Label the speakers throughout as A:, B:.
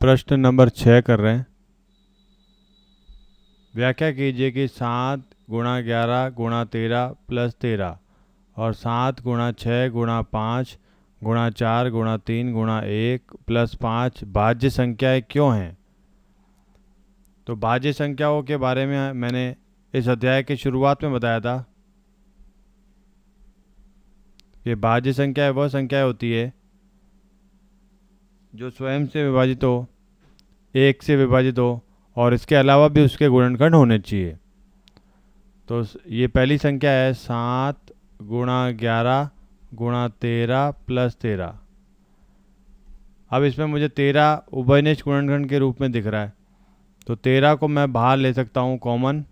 A: प्रश्न नंबर 6 कर रहे हैं। व्याख्या कीजिए कि 7 गुणा 11 गुणा 13 प्लस 13 और 7 गुणा 6 गुणा 5 गुणा 4 गुणा 3 गुणा 1 प्लस 5 भाज्य संख्याएं क्यों हैं। तो भाज्य संख्याओं के बारे में मैंने इस अध्याय की शुरुआत में बताया था कि भाज्य संख्याएं वह संख्याएं होती है जो स्वयं से विभाजित हो, एक से विभाजित हो और इसके अलावा भी उसके गुणनखंड होने चाहिए। तो ये पहली संख्या है 7 गुणा 11 गुणा 13 प्लस 13। अब इसमें मुझे 13 उभयनिष्ठ गुणनखंड के रूप में दिख रहा है, तो 13 को मैं बाहर ले सकता हूँ कॉमन।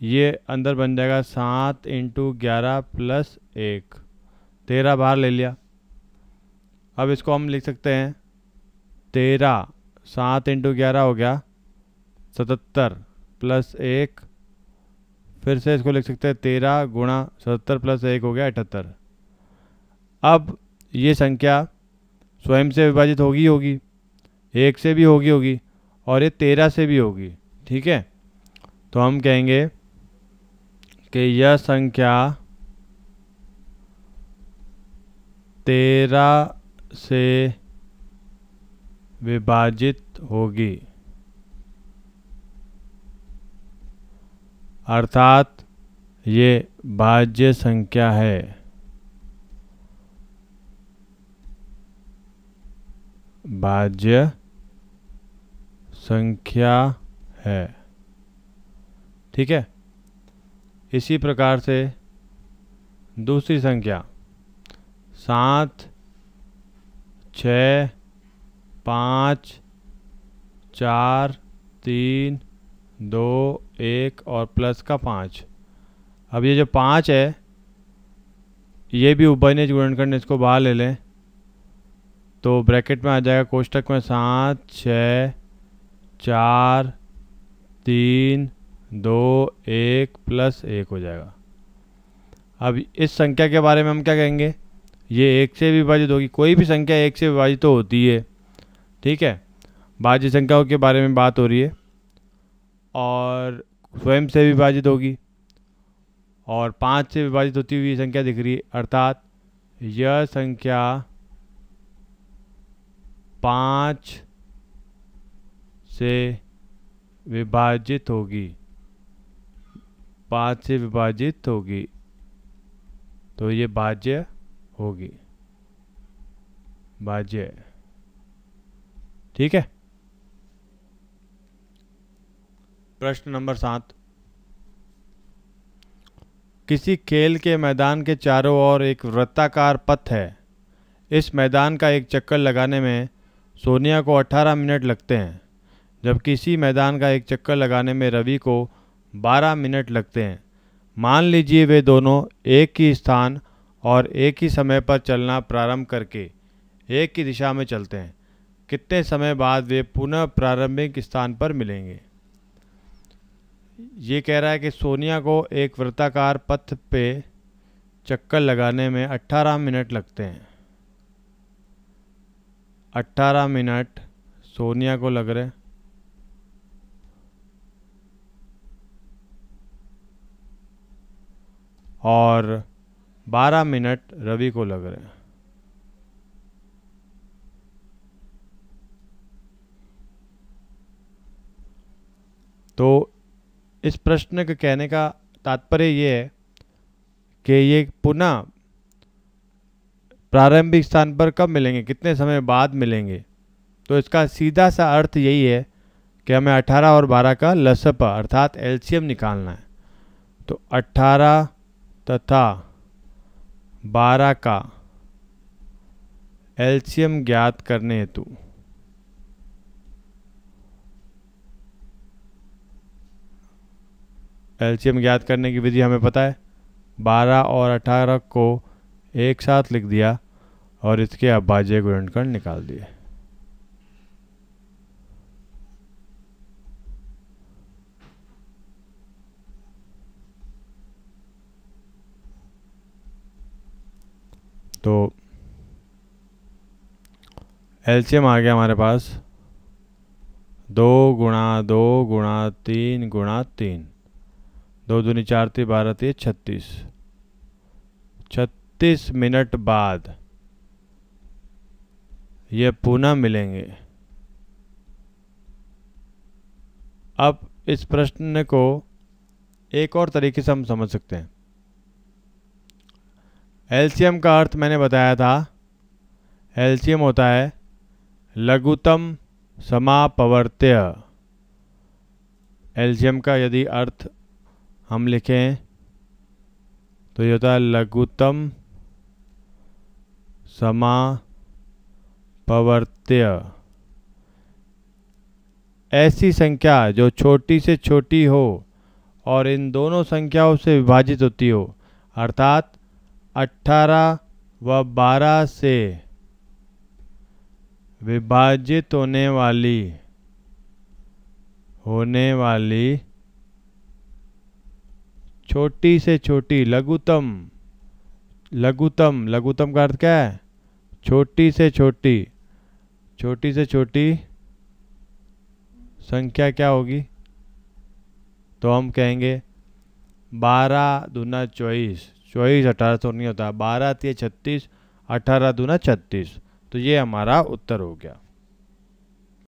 A: ये अंदर बन जाएगा 7 इंटू 11 प्लस 1। 13 बाहर ले लिया। अब इसको हम लिख सकते हैं 13 7 इंटू 11 हो गया 77 प्लस 1। फिर से इसको लिख सकते हैं 13 गुणा 77 प्लस 1 हो गया 78। अब ये संख्या स्वयं से विभाजित होगी, एक से भी होगी और ये 13 से भी होगी। ठीक है, तो हम कहेंगे कि यह संख्या 13 से विभाजित होगी, अर्थात ये भाज्य संख्या है। भाज्य संख्या है। ठीक है, इसी प्रकार से दूसरी संख्या 7 6 5 4 3 2 1 और प्लस का 5। अब ये जो 5 है ये भी उभयनिष्ठ गुणनखंड, इसको बाहर ले लें तो ब्रैकेट में आ जाएगा कोष्टक में 7 6 4 3 2 1 प्लस 1 हो जाएगा। अब इस संख्या के बारे में हम क्या कहेंगे, ये एक से विभाजित होगी। कोई भी संख्या एक से विभाजित तो होती है। ठीक है, भाज्य संख्याओं के बारे में बात हो रही है और स्वयं से विभाजित होगी और 5 से विभाजित होती हुई संख्या दिख रही है, अर्थात यह संख्या 5 से विभाजित होगी। 5 से विभाजित होगी तो ये भाज्य होगी, भाज्य। ठीक है, प्रश्न नंबर 7। किसी खेल के मैदान के चारों ओर एक वृत्ताकार पथ है। इस मैदान का एक चक्कर लगाने में सोनिया को 18 मिनट लगते हैं, जबकि इसी मैदान का एक चक्कर लगाने में रवि को 12 मिनट लगते हैं। मान लीजिए वे दोनों एक ही स्थान और एक ही समय पर चलना प्रारंभ करके एक ही दिशा में चलते हैं। कितने समय बाद वे पुनः प्रारंभिक स्थान पर मिलेंगे। ये कह रहा है कि सोनिया को एक वृत्ताकार पथ पे चक्कर लगाने में 18 मिनट लगते हैं। 18 मिनट सोनिया को लग रहे हैं और 12 मिनट रवि को लग रहे हैं। तो इस प्रश्न के कहने का तात्पर्य ये है कि ये पुनः प्रारंभिक स्थान पर कब मिलेंगे, कितने समय बाद मिलेंगे। तो इसका सीधा सा अर्थ यही है कि हमें 18 और 12 का लसप अर्थात एलसीएम निकालना है। तो 18 तथा 12 का एलसीएम ज्ञात करने हेतु एलसीएम ज्ञात करने की विधि हमें पता है। 12 और 18 को एक साथ लिख दिया और इसके अभाज्य गुणनखंड निकाल दिए। तो एलसीएम आ गया हमारे पास 2 × 2 × 3 × 3, 2 दूनी 4 3 12 3 36। 36 मिनट बाद ये पुनः मिलेंगे। अब इस प्रश्न को एक और तरीके से हम समझ सकते हैं। एलसीएम का अर्थ मैंने बताया था, एलसीएम होता है लघुत्तम समापवर्त्य। एलसीएम का यदि अर्थ हम लिखें तो ये होता है लघुत्तम समापवर्त्य। ऐसी संख्या जो छोटी से छोटी हो और इन दोनों संख्याओं से विभाजित होती हो, अर्थात 18 व 12 से विभाजित होने वाली छोटी से छोटी लघुत्तम का अर्थ क्या है? छोटी से छोटी संख्या क्या होगी? तो हम कहेंगे 12 दूना 24, 24 18 तो नहीं होता, 12 3 36, 18 दूना 36। तो ये हमारा उत्तर हो गया।